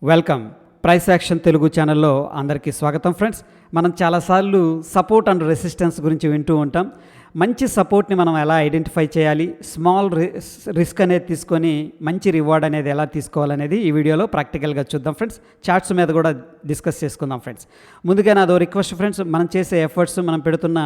Welcome price action Telugu ఛానల్లో అందరికీ స్వాగతం ఫ్రెండ్స్. మనం చాలాసార్లు సపోర్ట్ అండ్ రెసిస్టెన్స్ గురించి వింటూ ఉంటాం. మంచి సపోర్ట్ని మనం ఎలా ఐడెంటిఫై చేయాలి, స్మాల్ రిస్క్ అనేది తీసుకొని మంచి రివార్డ్ అనేది ఎలా తీసుకోవాలనేది ఈ వీడియోలో ప్రాక్టికల్గా చూద్దాం ఫ్రెండ్స్. చార్ట్స్ మీద కూడా డిస్కస్ చేసుకుందాం ఫ్రెండ్స్. ముందుగా నాదో రిక్వెస్ట్ ఫ్రెండ్స్, మనం చేసే ఎఫర్ట్స్, మనం పెడుతున్న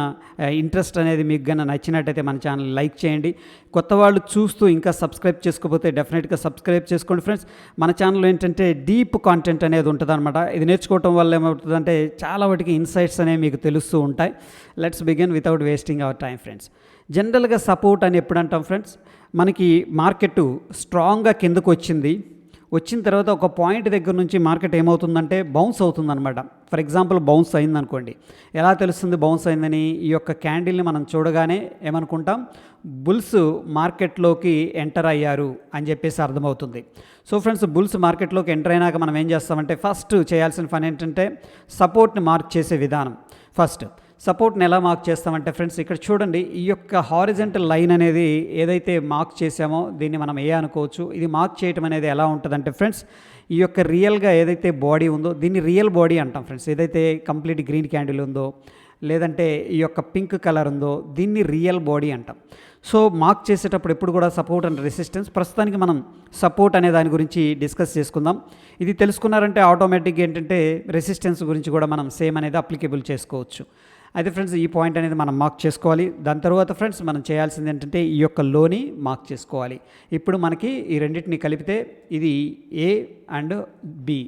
ఇంట్రెస్ట్ అనేది మీకు కన్నా నచ్చినట్టయితే మన ఛానల్ లైక్ చేయండి. కొత్త వాళ్ళు చూస్తూ ఇంకా సబ్స్క్రైబ్ చేసుకోకపోతే డెఫినెట్గా సబ్స్క్రైబ్ చేసుకోండి ఫ్రెండ్స్. మన ఛానల్లో ఏంటంటే డీప్ కాంటెంట్ అనేది ఉంటుంది అనమాట. ఇది నేర్చుకోవటం వల్ల ఏమవుతుందంటే చాలా వాటికి ఇన్సైట్స్ అనేవి మీకు తెలుస్తూ ఉంటాయి. Let's begin without wasting hour time friends. జనరల్గా సపోర్ట్ అని ఎప్పుడు అంటాం ఫ్రెండ్స్, మనకి మార్కెట్ స్ట్రాంగ్గా కిందకు వచ్చిన తర్వాత ఒక పాయింట్ దగ్గర నుంచి మార్కెట్ ఏమవుతుందంటే బౌన్స్ అవుతుందన్నమాట. ఫర్ ఎగ్జాంపుల్ బౌన్స్ అయిందనుకోండి. ఎలా తెలుస్తుంది బౌన్స్ అయిందని? ఈ యొక్క క్యాండిల్ని మనం చూడగానే ఏమనుకుంటాం, బుల్స్ మార్కెట్లోకి ఎంటర్ అయ్యారు అని చెప్పేసి అర్థమవుతుంది. సో ఫ్రెండ్స్, బుల్స్ మార్కెట్లోకి ఎంటర్ అయినాక మనం ఏం చేస్తామంటే ఫస్ట్ చేయాల్సిన పని ఏంటంటే సపోర్ట్ని మార్క్ చేసే విధానం. ఫస్ట్ సపోర్ట్ని ఎలా మార్క్ చేస్తామంటే ఫ్రెండ్స్, ఇక్కడ చూడండి, ఈ యొక్క హారిజంటల్ లైన్ అనేది ఏదైతే మార్క్ చేసామో దీన్ని మనం ఏ అనుకోవచ్చు. ఇది మార్క్ చేయటం అనేది ఎలా ఉంటుందంటే ఫ్రెండ్స్, ఈ యొక్క రియల్గా ఏదైతే బాడీ ఉందో దీన్ని రియల్ బాడీ అంటాం ఫ్రెండ్స్. ఏదైతే కంప్లీట్ గ్రీన్ క్యాండిల్ ఉందో లేదంటే ఈ యొక్క పింక్ కలర్ ఉందో దీన్ని రియల్ బాడీ అంటాం. సో మార్క్ చేసేటప్పుడు ఎప్పుడు కూడా సపోర్ట్ అండ్ రెసిస్టెన్స్. ప్రస్తుతానికి మనం సపోర్ట్ అనే దాని గురించి డిస్కస్ చేసుకుందాం. ఇది తెలుసుకున్నారంటే ఆటోమేటిక్గా ఏంటంటే రెసిస్టెన్స్ గురించి కూడా మనం సేమ్ అనేది అప్లికేబుల్ చేసుకోవచ్చు. అయితే ఫ్రెండ్స్, ఈ పాయింట్ అనేది మనం మార్క్ చేసుకోవాలి. దాని తర్వాత ఫ్రెండ్స్ మనం చేయాల్సింది ఏంటంటే ఈ యొక్క లోని మార్క్ చేసుకోవాలి. ఇప్పుడు మనకి ఈ రెండింటిని కలిపితే ఇది ఏ అండ్ బి,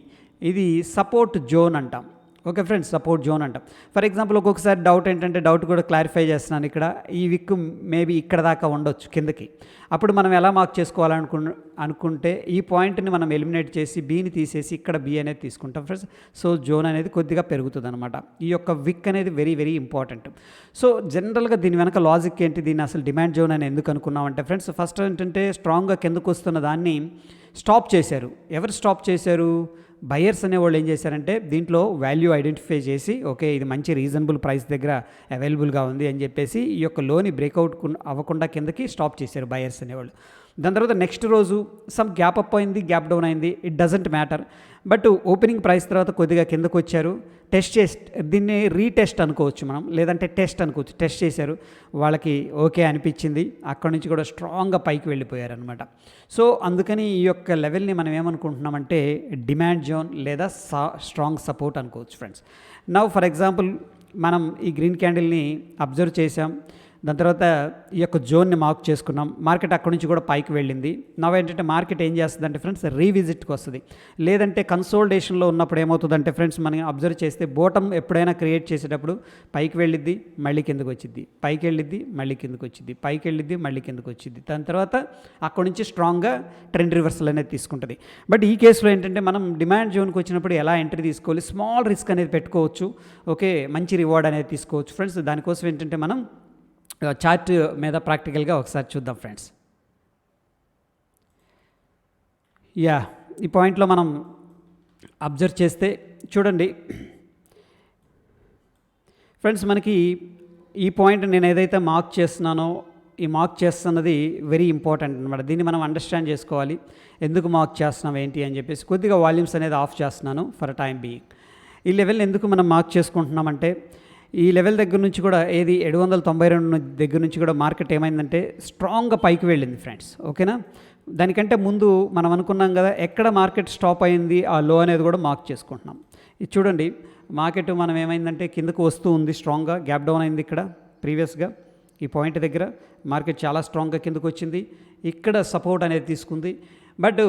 ఇది సపోర్ట్ జోన్ అంటాం. ఓకే ఫ్రెండ్స్, సపోర్ట్ జోన్ అంటాం. ఫర్ ఎగ్జాంపుల్ ఒక్కొక్కసారి డౌట్ ఏంటంటే, డౌట్ కూడా క్లారిఫై చేస్తున్నాను. ఇక్కడ ఈ విక్ మేబీ ఇక్కడ దాకా ఉండొచ్చు కిందకి. అప్పుడు మనం ఎలా మార్క్ చేసుకోవాలనుకుంటే ఈ పాయింట్ని మనం ఎలిమినేట్ చేసి బీని తీసేసి ఇక్కడ బి అనేది తీసుకుంటాం ఫ్రెండ్స్. సో జోన్ అనేది కొద్దిగా పెరుగుతుంది అనమాట. ఈ యొక్క విక్ అనేది వెరీ వెరీ ఇంపార్టెంట్. సో జనరల్గా దీని వెనక లాజిక్ ఏంటి, దీన్ని అసలు డిమాండ్ జోన్ అని ఎందుకు అనుకున్నామంటే ఫ్రెండ్స్, ఫస్ట్ ఏంటంటే స్ట్రాంగ్గా కిందకు వస్తున్న దాన్ని స్టాప్ చేశారు. ఎవరు స్టాప్ చేశారు? బయర్స్ అనేవాళ్ళు ఏం చేశారంటే దీంట్లో వాల్యూ ఐడెంటిఫై చేసి ఓకే ఇది మంచి రీజనబుల్ ప్రైస్ దగ్గర అవైలబుల్గా ఉంది అని చెప్పేసి ఈ యొక్క లోని బ్రేక్అవుట్ అవ్వకుండా కిందకి స్టాప్ చేశారు బయర్స్ అనేవాళ్ళు. దాని తర్వాత నెక్స్ట్ రోజు సమ్ గ్యాప్ అప్ అయింది, గ్యాప్ డౌన్ అయింది, it doesn't matter. But opening price తర్వాత కొద్దిగా కిందకు వచ్చారు, టెస్ట్ చేసి దీన్ని రీటెస్ట్ అనుకోవచ్చు మనం, లేదంటే టెస్ట్ అనుకోవచ్చు. టెస్ట్ చేశారు, వాళ్ళకి ఓకే అనిపించింది, అక్కడి నుంచి కూడా స్ట్రాంగ్గా పైకి వెళ్ళిపోయారు అనమాట. సో అందుకని ఈ యొక్క లెవెల్ని మనం ఏమనుకుంటున్నామంటే డిమాండ్ జోన్ లేదా స్ట్రాంగ్ సపోర్ట్ అనుకోవచ్చు ఫ్రెండ్స్. నౌ ఫర్ ఎగ్జాంపుల్ మనం ఈ గ్రీన్ క్యాండిల్ని అబ్జర్వ్ చేసాం, దాని తర్వాత ఈ యొక్క జోన్ని మార్క్ చేసుకున్నాం. మార్కెట్ అక్కడి నుంచి కూడా పైకి వెళ్ళింది. నవ్వు ఏంటంటే మార్కెట్ ఏం చేస్తుందంటే ఫ్రెండ్స్ రీవిజిట్కి వస్తుంది, లేదంటే కన్సోలిడేషన్లో ఉన్నప్పుడు ఏమవుతుందంటే ఫ్రెండ్స్ మనం అబ్జర్వ్ చేస్తే బాటమ్ ఎప్పుడైనా క్రియేట్ చేసేటప్పుడు పైకి వెళ్ళిద్ది, మళ్ళీ కిందకు వచ్చిద్ది, పైకి వెళ్ళిద్ది, మళ్ళీ కిందకు వచ్చిద్ది, పైకి వెళ్ళిద్ది, మళ్ళీ కిందకు వచ్చిద్ది. దాని తర్వాత అక్కడి నుంచి స్ట్రాంగ్గా ట్రెండ్ రివర్సల్ అనేది తీసుకుంటుంది. బట్ ఈ కేసులో ఏంటంటే మనం డిమాండ్ జోన్కి వచ్చినప్పుడు ఎలా ఎంట్రీ తీసుకోవాలి, స్మాల్ రిస్క్ అనేది పెట్టుకోవచ్చు, ఓకే మంచి రివార్డ్ అనేది తీసుకోవచ్చు ఫ్రెండ్స్. దానికోసం ఏంటంటే మనం చార్ట్ మీద ప్రాక్టికల్గా ఒకసారి చూద్దాం ఫ్రెండ్స్. ఈ పాయింట్లో మనం అబ్జర్వ్ చేస్తే చూడండి ఫ్రెండ్స్, మనకి ఈ పాయింట్ నేను ఏదైతే మార్క్ చేస్తున్నానో ఈ మార్క్ చేస్తున్నది వెరీ ఇంపార్టెంట్ అనమాట. దీన్ని మనం అండర్స్టాండ్ చేసుకోవాలి, ఎందుకు మార్క్ చేస్తున్నాం ఏంటి అని చెప్పేసి. కొద్దిగా వాల్యూమ్స్ అనేది ఆఫ్ చేస్తున్నాను ఫర్ టైం బీయింగ్. ఈ లెవెల్ ఎందుకు మనం మార్క్ చేసుకుంటున్నామంటే ఈ లెవెల్ దగ్గర నుంచి కూడా ఏది 792 దగ్గర నుంచి కూడా మార్కెట్ ఏమైందంటే స్ట్రాంగ్గా పైకి వెళ్ళింది ఫ్రెండ్స్. ఓకేనా? దానికంటే ముందు మనం అనుకున్నాం కదా ఎక్కడ మార్కెట్ స్టాప్ అయింది, ఆ లో అనేది కూడా మార్క్ చేసుకుంటున్నాం. ఇది చూడండి, మార్కెట్ మనం ఏమైందంటే కిందకు వస్తూ ఉంది, స్ట్రాంగ్గా గ్యాప్ డౌన్ అయింది. ఇక్కడ ప్రీవియస్గా ఈ పాయింట్ దగ్గర మార్కెట్ చాలా స్ట్రాంగ్గా కిందకు వచ్చింది, ఇక్కడ సపోర్ట్ అనేది తీసుకుంది. బట్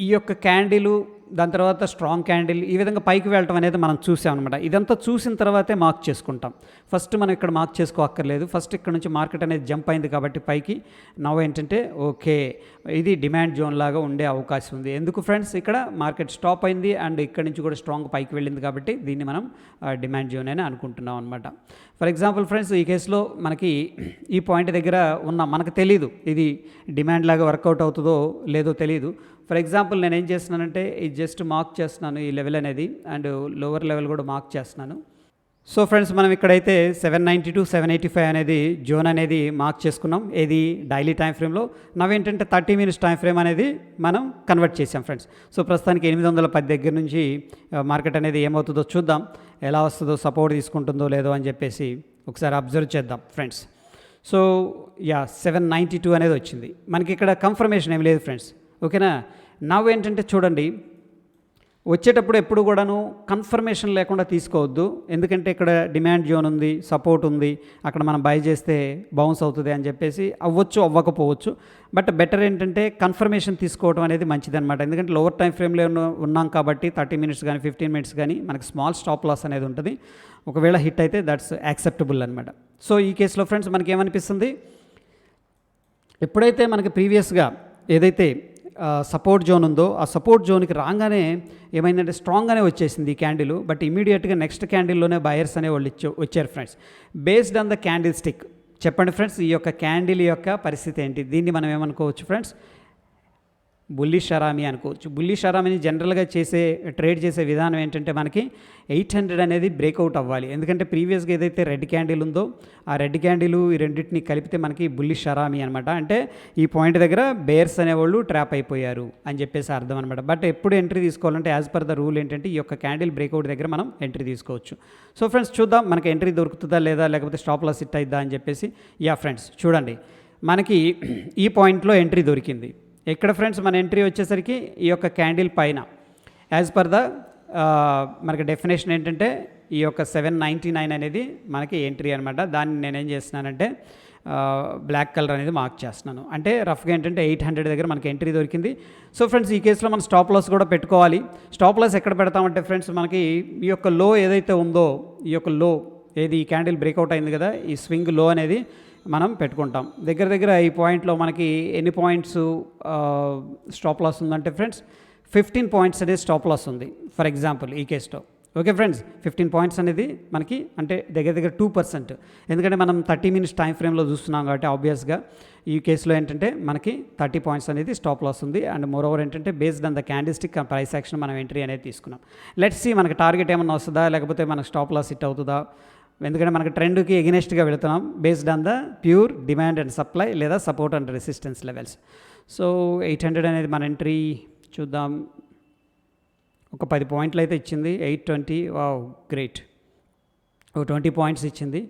ఈ యొక్క క్యాండిల్ దాని తర్వాత స్ట్రాంగ్ క్యాండిల్ ఈ విధంగా పైకి వెళ్ళటం అనేది మనం చూసాం అనమాట. ఇదంతా చూసిన తర్వాతే మార్క్ చేసుకుంటాం. ఫస్ట్ మనం ఇక్కడ మార్క్ చేసుకోక్కర్లేదు. ఫస్ట్ ఇక్కడ నుంచి మార్కెట్ అనేది జంప్ అయింది కాబట్టి పైకి, నవ్వు ఏంటంటే ఓకే ఇది డిమాండ్ జోన్ లాగా ఉండే అవకాశం ఉంది. ఎందుకు ఫ్రెండ్స్, ఇక్కడ మార్కెట్ స్టాప్ అయింది అండ్ ఇక్కడ నుంచి కూడా స్ట్రాంగ్ పైకి వెళ్ళింది కాబట్టి దీన్ని మనం డిమాండ్ జోన్ అని అనుకుంటున్నాం అనమాట. ఫర్ ఎగ్జాంపుల్ ఫ్రెండ్స్, ఈ కేసులో మనకి ఈ పాయింట్ దగ్గర ఉన్న మనకు తెలీదు ఇది డిమాండ్ లాగా వర్కౌట్ అవుతుందో లేదో తెలియదు. ఫర్ ఎగ్జాంపుల్ నేను ఏం చేస్తున్నానంటే ఇది జస్ట్ మార్క్ చేస్తున్నాను ఈ లెవెల్ అనేది, అండ్ లోవర్ లెవెల్ కూడా మార్క్ చేస్తున్నాను. సో ఫ్రెండ్స్, మనం ఇక్కడైతే 790 టు 785 అనేది జోన్ అనేది మార్క్ చేసుకున్నాం. ఏది డైలీ టైం ఫ్రేమ్లో. నవేంటంటే 30 మినిట్స్ టైం ఫ్రేమ్ అనేది మనం కన్వర్ట్ చేసాం ఫ్రెండ్స్. సో ప్రస్తుతానికి 810 దగ్గర నుంచి మార్కెట్ అనేది ఏమవుతుందో చూద్దాం. ఎలా వస్తుందో, సపోర్ట్ తీసుకుంటుందో లేదో అని చెప్పేసి ఒకసారి అబ్జర్వ్ చేద్దాం ఫ్రెండ్స్. సో 792 అనేది వచ్చింది. మనకి ఇక్కడ కన్ఫర్మేషన్ ఏమి లేదు ఫ్రెండ్స్. ఓకేనా. ఏంటంటే చూడండి, వచ్చేటప్పుడు ఎప్పుడు కూడాను కన్ఫర్మేషన్ లేకుండా తీసుకోవద్దు. ఎందుకంటే ఇక్కడ డిమాండ్ జోన్ ఉంది, సపోర్ట్ ఉంది, అక్కడ మనం బై చేస్తే బౌన్స్ అవుతుంది అని చెప్పేసి అవ్వచ్చు, అవ్వకపోవచ్చు. బట్ బెటర్ ఏంటంటే కన్ఫర్మేషన్ తీసుకోవడం అనేది మంచిదన్నమాట. ఎందుకంటే లోవర్ టైం ఫ్రేమ్లో ఉన్నాం కాబట్టి 30 మినిట్స్ కానీ 15 మినిట్స్ కానీ మనకి స్మాల్ స్టాప్ లాస్ అనేది ఉంటుంది. ఒకవేళ హిట్ అయితే దట్స్ యాక్సెప్టబుల్ అనమాట. సో ఈ కేసులో ఫ్రెండ్స్ మనకి ఏమనిపిస్తుంది, ఎప్పుడైతే మనకి ప్రీవియస్గా ఏదైతే సపోర్ట్ జోన్ ఉందో ఆ సపోర్ట్ జోన్కి రాగానే ఏమైందంటే స్ట్రాంగ్గానే వచ్చేసింది ఈ క్యాండిల్. బట్ ఇమీడియట్గా నెక్స్ట్ క్యాండిల్లోనే బయర్స్ అనే వాళ్ళు వచ్చారు friends. Based on the candle stick. చెప్పండి ఫ్రెండ్స్, ఈ యొక్క క్యాండిల్ యొక్క పరిస్థితి ఏంటి? దీన్ని మనం ఏమనుకోవచ్చు ఫ్రెండ్స్? బుల్లిష్ హరామీ అనుకోవచ్చు. బుల్లిష్ హరామీని జనరల్గా ట్రేడ్ చేసే విధానం ఏంటంటే మనకి 800 అనేది బ్రేక్అవుట్ అవ్వాలి. ఎందుకంటే ప్రీవియస్గా ఏదైతే రెడ్ క్యాండిల్ ఉందో ఆ రెడ్ క్యాండిల్ ఈ రెండింటిని కలిపితే మనకి బుల్లిష్ హరామీ అనమాట. అంటే ఈ పాయింట్ దగ్గర బేర్స్ అనేవాళ్ళు ట్రాప్ అయిపోయారు అని చెప్పేసి అర్థం అనమాట. బట్ ఎప్పుడు ఎంట్రీ తీసుకోవాలంటే యాజ్ పర్ ద రూల్ ఏంటంటే ఈ యొక్క క్యాండిల్ బ్రేక్అవుట్ దగ్గర మనం ఎంట్రీ తీసుకోవచ్చు. సో ఫ్రెండ్స్ చూద్దాం మనకి ఎంట్రీ దొరుకుతుందా లేదా, లేకపోతే స్టాప్ లాస్ హిట్ అయిద్దా అని చెప్పేసి. ఫ్రెండ్స్ చూడండి, మనకి ఈ పాయింట్లో ఎంట్రీ దొరికింది. ఎక్కడ ఫ్రెండ్స్ మన ఎంట్రీ వచ్చేసరికి ఈ యొక్క క్యాండిల్ పైన యాజ్ పర్ ద మనకి డెఫినేషన్ ఏంటంటే ఈ యొక్క 799 అనేది మనకి ఎంట్రీ అనమాట. దాన్ని నేనేం చేస్తున్నానంటే బ్లాక్ కలర్ అనేది మార్క్ చేస్తున్నాను. అంటే రఫ్గా ఏంటంటే 800 దగ్గర మనకి ఎంట్రీ దొరికింది. సో ఫ్రెండ్స్ ఈ కేసులో మనం స్టాప్ లాస్ కూడా పెట్టుకోవాలి. స్టాప్ లాస్ ఎక్కడ పెడతామంటే ఫ్రెండ్స్ మనకి ఈ యొక్క లో ఏదైతే ఉందో, ఈ యొక్క లో ఏది ఈ క్యాండిల్ బ్రేక్అవుట్ అయింది కదా, ఈ స్వింగ్ లో అనేది మనం పెట్టుకుంటాం. దగ్గర ఈ పాయింట్లో మనకి ఎన్ని పాయింట్స్ స్టాప్ లాస్ ఉందంటే ఫ్రెండ్స్ 15 పాయింట్స్ అనేది స్టాప్ లాస్ ఉంది ఫర్ ఎగ్జాంపుల్ ఈ కేసులో. ఓకే ఫ్రెండ్స్, 15 పాయింట్స్ అనేది మనకి అంటే దగ్గర 2%. ఎందుకంటే మనం 30 మినిట్స్ టైం ఫ్రేమ్లో చూస్తున్నాం కాబట్టి ఆబ్వియస్గా ఈ కేసులో ఏంటంటే మనకి 30 పాయింట్స్ అనేది స్టాప్ లాస్ ఉంది. అండ్ మోర్ ఓవర్ ఏంటంటే based on the candlestick price action మనం ఎంట్రీ అనేది తీసుకున్నాం. లెట్స్ సీ మనకి టార్గెట్ ఏమన్నా వస్తుందా, లేకపోతే మనకు స్టాప్ లాస్ హిట్ అవుతుందా. ఎందుకంటే మనకి ట్రెండ్కి ఎగెనెస్ట్గా వెళుతున్నాం based on the pure demand and supply లేదా support and resistance levels. So 800 అనేది మన ఎంట్రీ చూద్దాం. ఒక 10 పాయింట్లు అయితే ఇచ్చింది. 820, వావ్ గ్రేట్. ఒక 20 పాయింట్స్ ఇచ్చింది.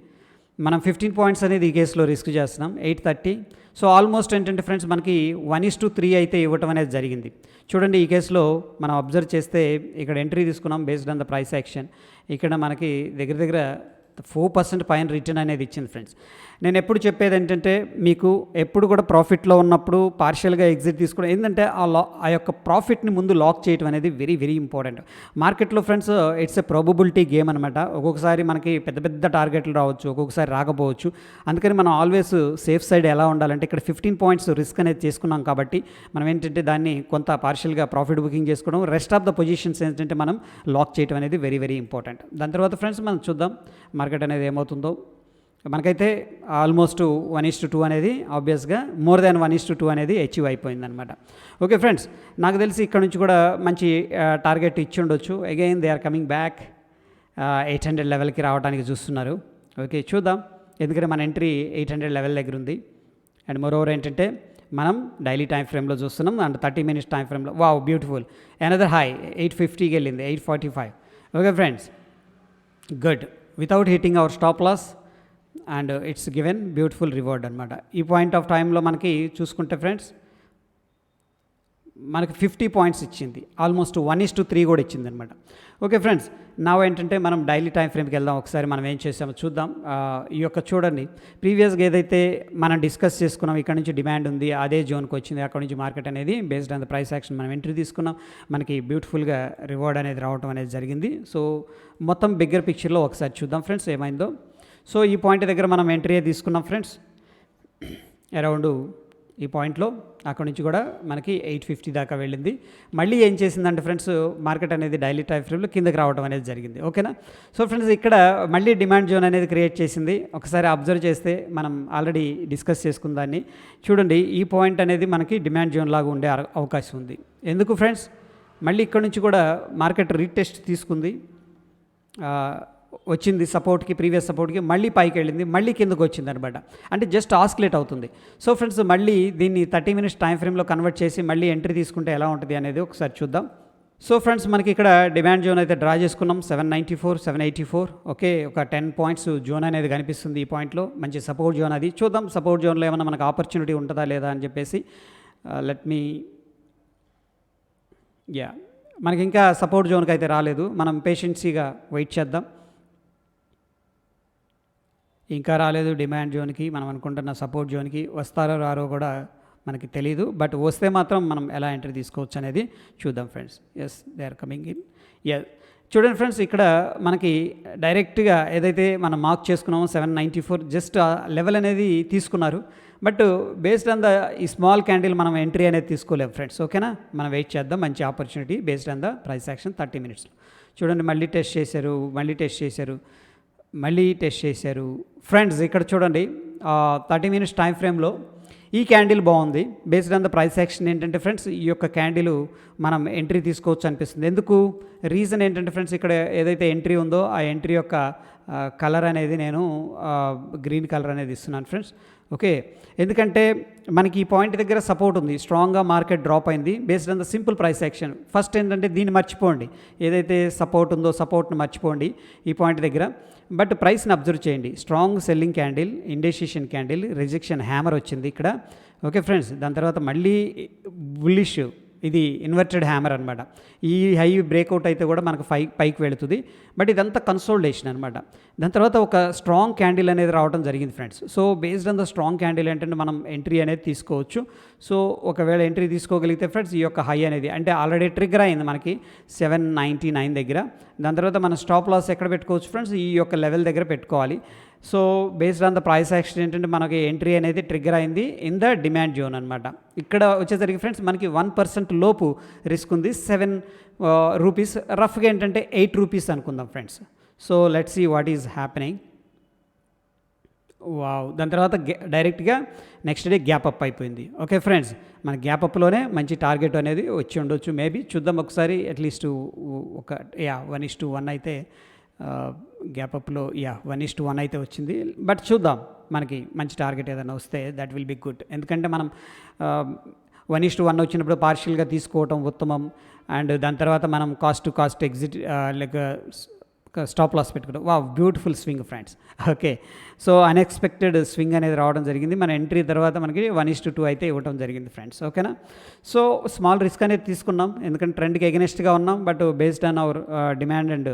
మనం 15 పాయింట్స్ అనేది ఈ కేసులో రిస్క్ చేస్తున్నాం. 830. సో ఆల్మోస్ట్ ఏంటంటే ఫ్రెండ్స్ మనకి 1:3 అయితే ఇవ్వటం అనేది జరిగింది. చూడండి ఈ కేసులో మనం అబ్జర్వ్ చేస్తే ఇక్కడ ఎంట్రీ తీసుకున్నాం based on the price action. ఇక్కడ మనకి దగ్గర 4% పైన రిటర్న్ అనేది ఇచ్చింది ఫ్రెండ్స్. నేను ఎప్పుడు చెప్పేది ఏంటంటే మీకు ఎప్పుడు కూడా ప్రాఫిట్లో ఉన్నప్పుడు పార్షియల్గా ఎగ్జిట్ తీసుకోవడం, ఏంటంటే ఆ యొక్క ప్రాఫిట్ని ముందు లాక్ చేయడం అనేది వెరీ వెరీ ఇంపార్టెంట్ మార్కెట్లో friends. It's a probability game అనమాట. ఒక్కొక్కసారి మనకి పెద్ద టార్గెట్లు రావచ్చు, ఒక్కొక్కసారి రాకపోవచ్చు. అందుకని మనం ఆల్వేస్ సేఫ్ సైడ్ ఎలా ఉండాలంటే ఇక్కడ 15 పాయింట్స్ రిస్క్ అనేది చేసుకున్నాం కాబట్టి మనం ఏంటంటే దాన్ని కొంత పార్షియల్గా ప్రాఫిట్ బుకింగ్ చేసుకోవడం, రెస్ట్ ఆఫ్ ద పొజిషన్స్ ఏంటంటే మనం లాక్ చేయడం అనేది వెరీ వెరీ ఇంపార్టెంట్. దాని తర్వాత ఫ్రెండ్స్ మనం చూద్దాం మార్కెట్ అనేది ఏమవుతుందో. మనకైతే ఆల్మోస్ట్ 1:2 అనేది ఆబ్వియస్గా మోర్ దాన్ 1:2 అనేది అచీవ్ అయిపోయిందనమాట. ఓకే ఫ్రెండ్స్, నాకు తెలిసి ఇక్కడ నుంచి కూడా మంచి టార్గెట్ ఇచ్చి ఉండొచ్చు. Again they are coming back 800 లెవెల్కి రావడానికి చూస్తున్నారు. ఓకే చూద్దాం, ఎందుకంటే మన ఎంట్రీ 800 లెవెల్ దగ్గర ఉంది. అండ్ మోర్ ఓవర్ ఏంటంటే మనం డైలీ టైం ఫ్రేమ్లో చూస్తున్నాం అండ్ 30 మినిట్స్ టైం ఫ్రేమ్లో. వావ్ బ్యూటిఫుల్, అనదర్ హై 850కి వెళ్ళింది, 845. Okay friends, good. Without hitting our stop loss and it's given beautiful reward అనమాట. ఈ పాయింట్ ఆఫ్ టైంలో మనకి చూసుకుంటే ఫ్రెండ్స్ మనకి 50 పాయింట్స్ ఇచ్చింది, ఆల్మోస్ట్ 1:3 కూడా ఇచ్చింది అనమాట. ఓకే ఫ్రెండ్స్, నా ఏంటంటే మనం డైలీ టైం ఫ్రేమ్కి వెళ్దాం. ఒకసారి మనం ఏం చేసామో చూద్దాం. ఈ యొక్క చూడండి, ప్రీవియస్గా ఏదైతే మనం డిస్కస్ చేసుకున్నాం, ఇక్కడ నుంచి డిమాండ్ ఉంది, అదే జోన్కి వచ్చింది. అక్కడ నుంచి మార్కెట్ అనేది based on the price action మనం ఎంట్రీ తీసుకున్నాం. మనకి బ్యూటిఫుల్గా రివార్డ్ అనేది రావడం అనేది జరిగింది. సో మొత్తం బిగ్గర్ పిక్చర్లో ఒకసారి చూద్దాం ఫ్రెండ్స్ ఏమైందో. సో ఈ పాయింట్ దగ్గర మనం ఎంట్రీ తీసుకున్నాం ఫ్రెండ్స్ అరౌండ్ ఈ పాయింట్లో. అక్కడ నుంచి కూడా మనకి 850 దాకా వెళ్ళింది. మళ్ళీ ఏం చేసిందంటే ఫ్రెండ్స్ మార్కెట్ అనేది డైలీ టైం ఫ్రేమ్లో కిందకి రావడం అనేది జరిగింది. ఓకేనా. సో ఫ్రెండ్స్ ఇక్కడ మళ్ళీ డిమాండ్ జోన్ అనేది క్రియేట్ చేసింది. ఒకసారి అబ్జర్వ్ చేస్తే మనం ఆల్రెడీ డిస్కస్ చేసుకున్న దాన్ని చూడండి. ఈ పాయింట్ అనేది మనకి డిమాండ్ జోన్ లాగా ఉండే అవకాశం ఉంది. ఎందుకు ఫ్రెండ్స్, మళ్ళీ ఇక్కడ నుంచి కూడా మార్కెట్ రీటెస్ట్ తీసుకుంది. వచ్చింది సపోర్ట్కి, ప్రీవియస్ సపోర్ట్కి, మళ్ళీ పైకి వెళ్ళింది, మళ్ళీ కిందకు వచ్చింది అనమాట. అంటే జస్ట్ ఆస్కిలేట్ అవుతుంది. సో ఫ్రెండ్స్, మళ్ళీ దీన్ని 30 మినిట్స్ టైం ఫ్రేమ్లో కన్వర్ట్ చేసి మళ్ళీ ఎంట్రీ తీసుకుంటే ఎలా ఉంటుంది అనేది ఒకసారి చూద్దాం. సో ఫ్రెండ్స్, మనకి ఇక్కడ డిమాండ్ జోన్ అయితే డ్రా చేసుకున్నాం 794, 784. ఓకే, ఒక 10 పాయింట్స్ జోన్ అనేది కనిపిస్తుంది ఈ పాయింట్లో. మంచి సపోర్ట్ జోన్ అది. చూద్దాం సపోర్ట్ జోన్లో ఏమైనా మనకు ఆపర్చునిటీ ఉంటుందా లేదా అని చెప్పేసి. లెట్ మీ మనకి ఇంకా సపోర్ట్ జోన్కి అయితే రాలేదు. మనం పేషెన్సీగా వెయిట్ చేద్దాం. ఇంకా రాలేదు డిమాండ్ జోన్కి. మనం అనుకుంటున్న సపోర్ట్ జోన్కి వస్తారో రారో కూడా మనకి తెలీదు. బట్ వస్తే మాత్రం మనం ఎలా ఎంట్రీ తీసుకోవచ్చు అనేది చూద్దాం friends. Yes, they are coming in. చూడండి ఫ్రెండ్స్, ఇక్కడ మనకి డైరెక్ట్గా ఏదైతే మనం మార్క్ చేసుకున్నామో 794 జస్ట్ ఆ లెవెల్ అనేది తీసుకున్నారు. బట్ బేస్డ్ ఆన్ ద ఈ స్మాల్ క్యాండిల్ మనం ఎంట్రీ అనేది తీసుకోలేము ఫ్రెండ్స్. ఓకేనా, మనం వెయిట్ చేద్దాం. మంచి opportunity based on the price action 30 మినిట్స్లో. చూడండి, మళ్ళీ టెస్ట్ చేశారు, మళ్ళీ టెస్ట్ చేశారు, మళ్ళీ టెస్ట్ చేశారు ఫ్రెండ్స్. ఇక్కడ చూడండి 30 మినిట్స్ టైం ఫ్రేమ్లో ఈ క్యాండిల్ బాగుంది. Based on the price action ఏంటంటే ఫ్రెండ్స్, ఈ యొక్క క్యాండిల్ మనం ఎంట్రీ తీసుకోవచ్చు అనిపిస్తుంది. ఎందుకు? రీజన్ ఏంటంటే ఫ్రెండ్స్, ఇక్కడ ఏదైతే ఎంట్రీ ఉందో ఆ ఎంట్రీ యొక్క కలర్ అనేది నేను గ్రీన్ కలర్ అనేది ఇస్తున్నాను ఫ్రెండ్స్. ఓకే, ఎందుకంటే మనకి ఈ పాయింట్ దగ్గర సపోర్ట్ ఉంది, స్ట్రాంగ్గా మార్కెట్ డ్రాప్ అయింది based on the simple price action. First ఏంటంటే దీన్ని మర్చిపోండి, ఏదైతే సపోర్ట్ ఉందో సపోర్ట్ని మర్చిపోండి ఈ పాయింట్ దగ్గర. బట్ ప్రైస్ని అబ్జర్వ్ చేయండి. Strong selling candle, indecision candle, rejection hammer వచ్చింది ఇక్కడ. ఓకే ఫ్రెండ్స్, దాని తర్వాత మళ్ళీ బుల్లిష్, ఇది ఇన్వర్టెడ్ హ్యామర్ అనమాట. ఈ హై బ్రేక్అవుట్ అయితే కూడా మనకు పైకి వెళుతుంది. బట్ ఇదంతా కన్సోలిడేషన్ అనమాట. దాని తర్వాత ఒక స్ట్రాంగ్ క్యాండిల్ అనేది రావడం జరిగింది friends. So based on the strong candle ఏంటంటే మనం ఎంట్రీ అనేది తీసుకోవచ్చు. సో ఒకవేళ ఎంట్రీ తీసుకోగలిగితే ఫ్రెండ్స్, ఈ యొక్క హై అనేది అంటే ఆల్రెడీ ట్రిగ్గర్ అయింది మనకి 799 దగ్గర. దాని తర్వాత మనం స్టాప్ లాస్ ఎక్కడ పెట్టుకోవచ్చు ఫ్రెండ్స్, ఈ యొక్క లెవెల్ దగ్గర పెట్టుకోవాలి. So based on the price action ఏంటంటే మనకి ఎంట్రీ అనేది ట్రిగ్గర్ అయింది ఇన్ ద డిమాండ్ జోన్ అనమాట. ఇక్కడ వచ్చేసరికి ఫ్రెండ్స్ మనకి 1% లోపు రిస్క్ ఉంది. 7 రూపీస్, రఫ్గా ఏంటంటే 8 రూపీస్ అనుకుందాం friends. So let's see what is happening. Wow, దాని తర్వాత డైరెక్ట్గా నెక్స్ట్ డే గ్యాప్ అప్ అయిపోయింది. ఓకే ఫ్రెండ్స్, మన గ్యాప్ అప్లోనే మంచి టార్గెట్ అనేది వచ్చి ఉండొచ్చు. మేబీ చూద్దాం ఒకసారి. అట్లీస్ట్ ఒక 1:1 అయితే గ్యాప్ అప్లో 1:1 అయితే వచ్చింది. బట్ చూద్దాం, మనకి మంచి టార్గెట్ ఏదైనా వస్తే దట్ విల్ బి గుడ్. ఎందుకంటే మనం 1:1 వచ్చినప్పుడు పార్షియల్గా తీసుకోవటం ఉత్తమం. అండ్ దాని తర్వాత మనం cost to cost exit like stop loss పెట్టుకోవడం. Wow, beautiful swing friends. Okay, so unexpected swing అనేది రావడం జరిగింది. మన ఎంట్రీ తర్వాత మనకి 1:2 అయితే ఇవ్వడం జరిగింది ఫ్రెండ్స్. ఓకేనా, సో స్మాల్ రిస్క్ అనేది తీసుకున్నాం ఎందుకంటే ట్రెండ్కి ఎగనెస్ట్గా ఉన్నాం. But based on our demand and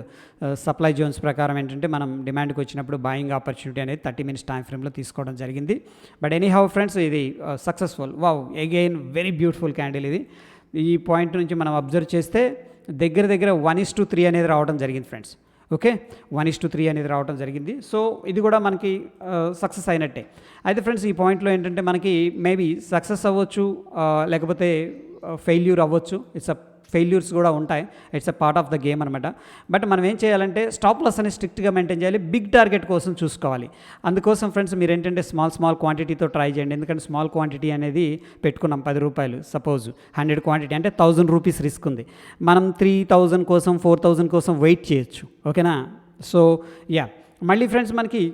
supply zones ప్రకారం ఏంటంటే మనం డిమాండ్కి వచ్చినప్పుడు బాయింగ్ ఆపర్చునిటీ అనేది 30 మినిట్స్ టైం ఫ్రేమ్లో తీసుకోవడం జరిగింది. బట్ ఎనీ హౌ ఫ్రెండ్స్, ఇది successful. Wow, again very beautiful candle ఇది. ఈ పాయింట్ నుంచి మనం అబ్జర్వ్ చేస్తే దగ్గర దగ్గర 1:3 అనేది రావడం జరిగింది ఫ్రెండ్స్. ఓకే, 1:3 అనేది రావడం జరిగింది. సో ఇది కూడా మనకి సక్సెస్ అయినట్టే. అయితే ఫ్రెండ్స్, ఈ పాయింట్లో ఏంటంటే మనకి మేబీ సక్సెస్ అవ్వచ్చు, లేకపోతే ఫెయిల్యూర్ అవ్వచ్చు. ఫెయిల్యూర్స్ కూడా ఉంటాయి. It's a part of the game అనమాట. బట్ మనం ఏం చేయాలంటే స్టాప్ లాస్ అనేది స్ట్రిక్ట్గా మెయింటైన్ చేయాలి. బిగ్ టార్గెట్ కోసం చూసుకోవాలి. అందుకోసం ఫ్రెండ్స్, మీరు ఏంటంటే స్మాల్ క్వాంటిటీతో ట్రై చేయండి. ఎందుకంటే స్మాల్ క్వాంటిటీ అనేది పెట్టుకున్నాం 10 రూపాయలు. సపోజ్ 100 క్వాంటిటీ అంటే 1000 రూపీస్ రిస్క్ ఉంది. మనం 3000 కోసం 4000 కోసం వెయిట్ చేయొచ్చు. ఓకేనా, సో మళ్ళీ ఫ్రెండ్స్ మనకి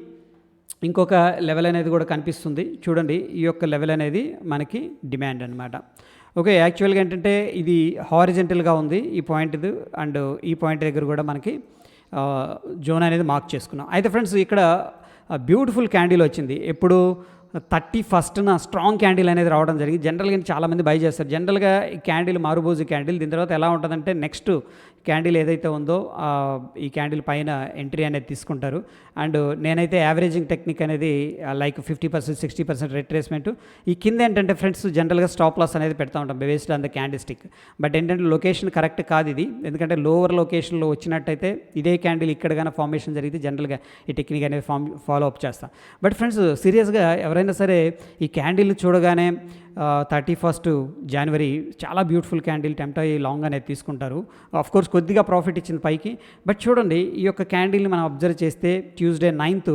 ఇంకొక లెవెల్ అనేది కూడా కనిపిస్తుంది. చూడండి, ఈ యొక్క లెవెల్ అనేది మనకి డిమాండ్ అనమాట. ఓకే, యాక్చువల్గా ఏంటంటే ఇది హారిజెంటల్గా ఉంది ఈ పాయింట్, అండ్ ఈ పాయింట్ దగ్గర కూడా మనకి జోన్ అనేది మార్క్ చేసుకున్నాం. అయితే ఫ్రెండ్స్, ఇక్కడ బ్యూటిఫుల్ క్యాండిల్ వచ్చింది. ఎప్పుడు 31న స్ట్రాంగ్ క్యాండిల్ అనేది రావడం జరిగింది. జనరల్గా చాలామంది బై చేస్తారు. జనరల్గా ఈ క్యాండిల్ మారుబోజు క్యాండిల్. దీని తర్వాత ఎలా ఉంటుందంటే నెక్స్ట్ క్యాండిల్ ఏదైతే ఉందో ఈ క్యాండిల్ పైన ఎంట్రీ అనేది తీసుకుంటారు. అండ్ నేనైతే యావరేజింగ్ టెక్నిక్ అనేది లైక్ 50%, 60% రిట్రేస్మెంట్. ఈ కింద ఏంటంటే ఫ్రెండ్స్ జనరల్గా స్టాప్ లాస్ అనేది పెడతా ఉంటాం based on the candle stick. But ఏంటంటే లొకేషన్ కరెక్ట్ కాదు ఇది. ఎందుకంటే లోవర్ లొకేషన్లో వచ్చినట్టయితే ఇదే క్యాండిల్ ఇక్కడ కానీ ఫార్మేషన్ జరిగితే జనరల్గా ఈ టెక్నిక్ అనేది ఫాలో అప్ చేస్తాం. బట్ ఫ్రెండ్స్, సీరియస్గా ఎవరైనా సరే ఈ క్యాండిల్ చూడగానే 31 జనవరి చాలా బ్యూటిఫుల్ క్యాండిల్ టెంప్ట్ అయ్యి లాంగ్ అనేది తీసుకుంటారు. ఆఫ్కోర్స్ కొద్దిగా ప్రాఫిట్ ఇచ్చింది పైకి. బట్ చూడండి, ఈ యొక్క క్యాండిల్ని మనం అబ్జర్వ్ చేస్తే ట్యూస్డే 9th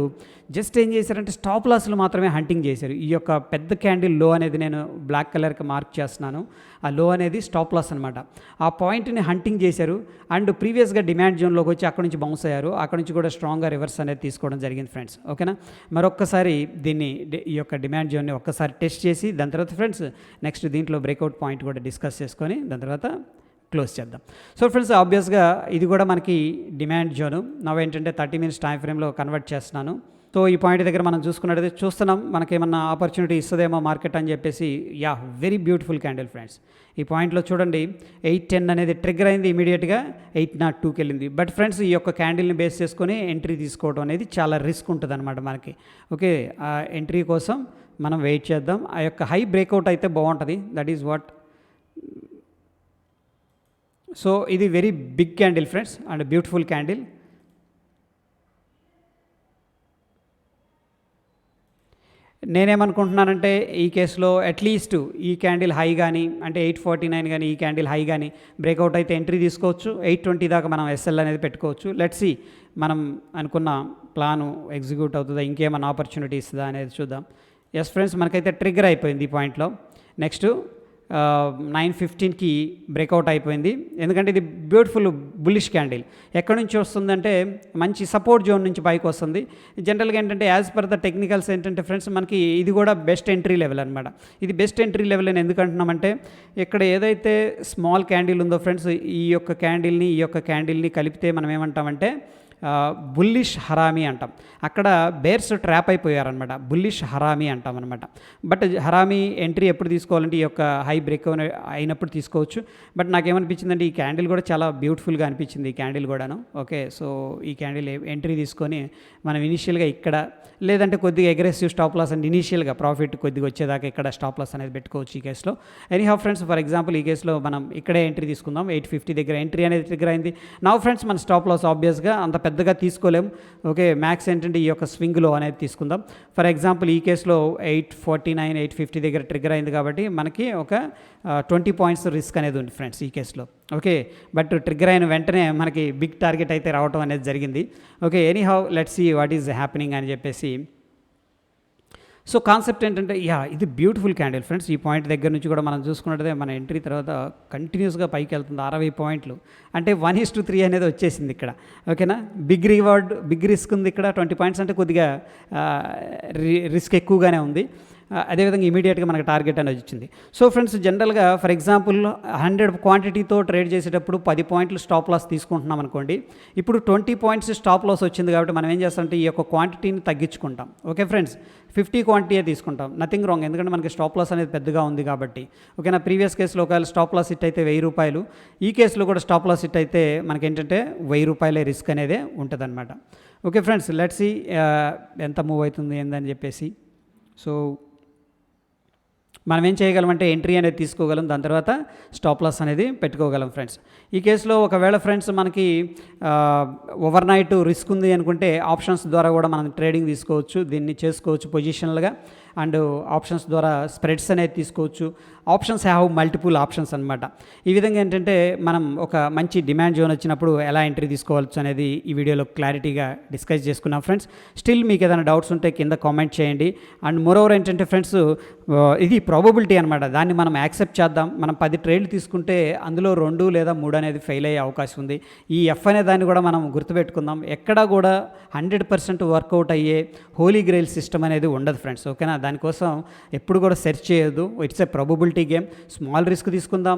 జస్ట్ ఏం చేశారంటే స్టాప్ లాస్లు మాత్రమే హంటింగ్ చేశారు. ఈ యొక్క పెద్ద క్యాండిల్ లో అనేది నేను బ్లాక్ కలర్కి మార్క్ చేస్తున్నాను. ఆ లో అనేది స్టాప్ లాస్ అనమాట. ఆ పాయింట్ని హంటింగ్ చేశారు అండ్ ప్రీవియస్గా డిమాండ్ జోన్లోకి వచ్చి అక్కడ నుంచి బౌన్స్ అయ్యారు. అక్కడ నుంచి కూడా స్ట్రాంగ్గా రివర్స్ అనేది తీసుకోవడం జరిగింది ఫ్రెండ్స్. ఓకేనా, మరొక్కసారి దీన్ని ఈ యొక్క డిమాండ్ జోన్ని ఒక్కసారి టెస్ట్ చేసి దాని తర్వాత ఫ్రెండ్స్ నెక్స్ట్ దీంట్లో బ్రేక్అవుట్ పాయింట్ కూడా డిస్కస్ చేసుకొని దాని తర్వాత క్లోజ్ చేద్దాం. సో ఫ్రెండ్స్ ఆబ్వియస్గా ఇది కూడా మనకి డిమాండ్ జోను. ఏంటంటే 30 minutes టైం ఫ్రేమ్లో కన్వర్ట్ చేస్తున్నాను. సో ఈ పాయింట్ దగ్గర మనం చూసుకున్నట్టయితే చూస్తున్నాం మనకేమన్నా ఆపర్చునిటీ ఇస్తుందేమో మార్కెట్ అని చెప్పేసి. Very beautiful candle friends. ఈ పాయింట్లో చూడండి 810 అనేది ట్రిగ్గర్ అయింది, ఇమీడియట్గా 802కి వెళ్ళింది. బట్ ఫ్రెండ్స్ ఈ యొక్క క్యాండిల్ని బేస్ చేసుకొని ఎంట్రీ తీసుకోవడం అనేది చాలా రిస్క్ ఉంటుంది అనమాట మనకి. ఓకే, ఆ ఎంట్రీ కోసం మనం వెయిట్ చేద్దాం. ఆ యొక్క హై బ్రేక్అవుట్ అయితే బాగుంటుంది. That is what. సో ఇది very big candle friends and beautiful candle. నేనేమనుకుంటున్నానంటే ఈ కేసులో అట్లీస్ట్ ఈ క్యాండిల్ హై కానీ అంటే 849 కానీ ఈ క్యాండిల్ హై కానీ బ్రేక్అవుట్ అయితే ఎంట్రీ తీసుకోవచ్చు. 820 దాకా మనం ఎస్ఎల్ అనేది పెట్టుకోవచ్చు. లెట్స్ సీ మనం అనుకున్న ప్లాను ఎగ్జిక్యూట్ అవుతుందా, ఇంకేమైనా ఆపర్చునిటీ ఇస్తుందా అనేది చూద్దాం. ఎస్ ఫ్రెండ్స్, మనకైతే ట్రిగ్గర్ అయిపోయింది ఈ పాయింట్లో. నెక్స్ట్ 9:15కి బ్రేక్అవుట్ అయిపోయింది. ఎందుకంటే ఇది బ్యూటిఫుల్ బుల్లిష్ క్యాండిల్. ఎక్కడి నుంచి వస్తుందంటే మంచి సపోర్ట్ జోన్ నుంచి పైకి వస్తుంది. జనరల్గా ఏంటంటే యాజ్ పర్ ద టెక్నికల్స్ ఏంటంటే ఫ్రెండ్స్ మనకి ఇది కూడా బెస్ట్ ఎంట్రీ లెవెల్ అనమాట. ఇది బెస్ట్ ఎంట్రీ లెవెల్ అని ఎందుకు అంటున్నామంటే ఇక్కడ ఏదైతే స్మాల్ క్యాండిల్ ఉందో ఫ్రెండ్స్ ఈ యొక్క క్యాండిల్ని కలిపితే మనం ఏమంటామంటే బుల్లిష్ హరామీ అంటాం. అక్కడ బేర్స్ ట్రాప్ అయిపోయారనమాట. బుల్లిష్ హరామీ అంటాం అనమాట. బట్ హరామీ ఎంట్రీ ఎప్పుడు తీసుకోవాలంటే ఈ యొక్క హై బ్రేక్ అయినప్పుడు తీసుకోవచ్చు. బట్ నాకేమనిపించిందంటే ఈ క్యాండిల్ కూడా చాలా బ్యూటిఫుల్గా అనిపించింది ఈ క్యాండిల్ కూడాను. ఓకే, సో ఈ క్యాండిల్ ఎంట్రీ తీసుకొని మనం ఇనీషియల్గా ఇక్కడ లేదంటే కొద్దిగా అగ్రెసివ్ స్టాప్ లాస్ అండ్ ఇనీషియల్గా ప్రాఫిట్ కొద్దిగా వచ్చేదాకా ఇక్కడ స్టాప్ లాస్ అనేది పెట్టుకోవచ్చు ఈ కేసులో. ఎనీహౌ ఫ్రెండ్స్, ఫర్ ఎగ్జాంపుల్ ఈ కేసులో మనం ఇక్కడే ఎంట్రీ తీసుకుందాం. 850 దగ్గర ఎంట్రీ అనేది ట్రిగ్గర్ అయింది. నౌ ఫ్రెండ్స్ మన స్టాప్ లాస్ ఆబ్వియస్గా అంత పెద్దగా తీసుకోలేం. ఓకే, మ్యాక్స్ ఏంటంటే ఈ యొక్క స్వింగ్లో అనేది తీసుకుందాం. ఫర్ ఎగ్జాంపుల్ ఈ కేసులో 849 850 దగ్గర ట్రిగ్గర్ అయింది కాబట్టి మనకి ఒక 20 points రిస్క్ అనేది ఉంది ఫ్రెండ్స్ ఈ కేసులో. ఓకే, బట్ ట్రిగ్గర్ అయిన వెంటనే మనకి బిగ్ టార్గెట్ అయితే రావడం అనేది జరిగింది. Okay, anyhow let's see what is happening అని చెప్పేసి. సో కాన్సెప్ట్ ఏంటంటే ఇది బ్యూటిఫుల్ క్యాండిల్ ఫ్రెండ్స్. ఈ పాయింట్ దగ్గర నుంచి కూడా మనం చూసుకున్నట్టే మన ఎంట్రీ తర్వాత కంటిన్యూస్గా పైకి వెళ్తుంది 60 points. అంటే 1:3 అనేది వచ్చేసింది ఇక్కడ. ఓకేనా, బిగ్ రివార్డ్ బిగ్ రిస్క్ ఉంది ఇక్కడ. 20 points అంటే కొద్దిగా రిస్క్ ఎక్కువగానే ఉంది. అదేవిధంగా ఇమీడియట్గా మనకు టార్గెట్ అనేది వచ్చింది. సో ఫ్రెండ్స్ జనరల్గా ఫర్ ఎగ్జాంపుల్ 100 క్వాంటిటీతో ట్రేడ్ చేసేటప్పుడు 10 points స్టాప్ లాస్ తీసుకుంటున్నాం అనుకోండి. ఇప్పుడు 20 points స్టాప్ లాస్ వచ్చింది కాబట్టి మనం ఏం చేస్తామంటే ఈ యొక్క క్వాంటిటీని తగ్గించుకుంటాం. ఓకే ఫ్రెండ్స్, 50 క్వాంటిటీయే తీసుకుంటాం. నథింగ్ రాంగ్, ఎందుకంటే మనకి స్టాప్ లాస్ అనేది పెద్దగా ఉంది కాబట్టి. ఓకేనా, ప్రీవియస్ కేసులో ఒకవేళ స్టాప్ లాస్ హిట్ అయితే 1000 రూపాయలు, ఈ కేసులో కూడా స్టాప్ లాస్ హిట్ అయితే మనకేంటంటే 1000 రూపాయలే రిస్క్ అనేది ఉంటుంది అనమాట. ఓకే ఫ్రెండ్స్, లెట్స్ సీ ఎంత మూవ్ అవుతుంది ఏందని చెప్పేసి. సో మనం ఏం చేయగలమంటే ఎంట్రీ అనేది తీసుకోగలం, దాని తర్వాత స్టాప్ లాస్ అనేది పెట్టుకోగలం ఫ్రెండ్స్. ఈ కేసులో ఒకవేళ ఫ్రెండ్స్ మనకి ఓవర్ నైట్ రిస్క్ ఉంది అనుకుంటే ఆప్షన్స్ ద్వారా కూడా మనం ట్రేడింగ్ తీసుకోవచ్చు, దీన్ని చేసుకోవచ్చు పొజిషనల్గా. అండ్ ఆప్షన్స్ ద్వారా స్ప్రెడ్స్ అనేది తీసుకోవచ్చు. ఆప్షన్స్ హ్యావ్ మల్టిపుల్ ఆప్షన్స్ అనమాట. ఈ విధంగా ఏంటంటే మనం ఒక మంచి డిమాండ్ జోన్ వచ్చినప్పుడు ఎలా ఎంట్రీ తీసుకోవచ్చు అనేది ఈ వీడియోలో క్లారిటీగా డిస్కస్ చేసుకున్నాం ఫ్రెండ్స్. స్టిల్ మీకు ఏదైనా డౌట్స్ ఉంటే కింద కామెంట్ చేయండి. అండ్ మోరోవర్ ఏంటంటే ఫ్రెండ్స్ ఇది ప్రాబబిలిటీ అనమాట, దాన్ని మనం యాక్సెప్ట్ చేద్దాం. మనం 10 ట్రేడ్లు తీసుకుంటే అందులో 2 లేదా 3 అనేది ఫెయిల్ అయ్యే అవకాశం ఉంది. ఈ ఎఫ్ అనే దాన్ని కూడా మనం గుర్తుపెట్టుకుందాం. ఎక్కడా కూడా 100% వర్కౌట్ అయ్యే హోలీ గ్రెయిల్ సిస్టమ్ అనేది ఉండదు ఫ్రెండ్స్. ఓకేనా, దానికోసం ఎప్పుడు కూడా సెర్చ్ చేయొద్దు. It's a probability game. Small risk తీసుకుందాం,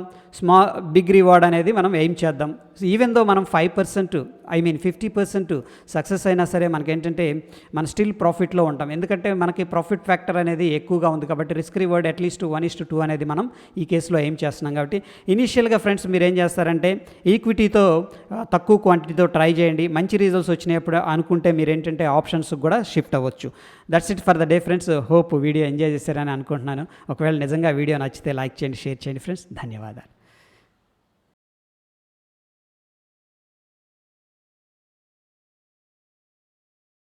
బిగ్ రివార్డ్ అనేది మనం ఎయిమ్ చేద్దాం. ఈవెన్ దో మనం 5% 50% సక్సెస్ అయినా సరే మనకేంటంటే మనం స్టిల్ ప్రాఫిట్లో ఉంటాం. ఎందుకంటే మనకి ప్రాఫిట్ ఫ్యాక్టర్ అనేది ఎక్కువగా ఉంది కాబట్టి రిస్క్ రివార్డ్ అట్లీస్ట్ 1:2 అనేది మనం ఈ కేసులో ఏం చేస్తున్నాం. కాబట్టి ఇనీషియల్గా ఫ్రెండ్స్ మీరు ఏం చేస్తారంటే ఈక్విటీతో తక్కువ క్వాంటిటీతో ట్రై చేయండి. మంచి రిజల్ట్స్ వచ్చినప్పుడు అనుకుంటే మీరు ఏంటంటే ఆప్షన్స్ కూడా షిఫ్ట్ అవ్వచ్చు. That's it for the day friends. Hope video enjoy చేశారని అనుకుంటున్నాను. ఒకవేళ నిజంగా వీడియో నచ్చితే లైక్ చేయండి, షేర్ చేయండి ఫ్రెండ్స్. ధన్యవాదాలు.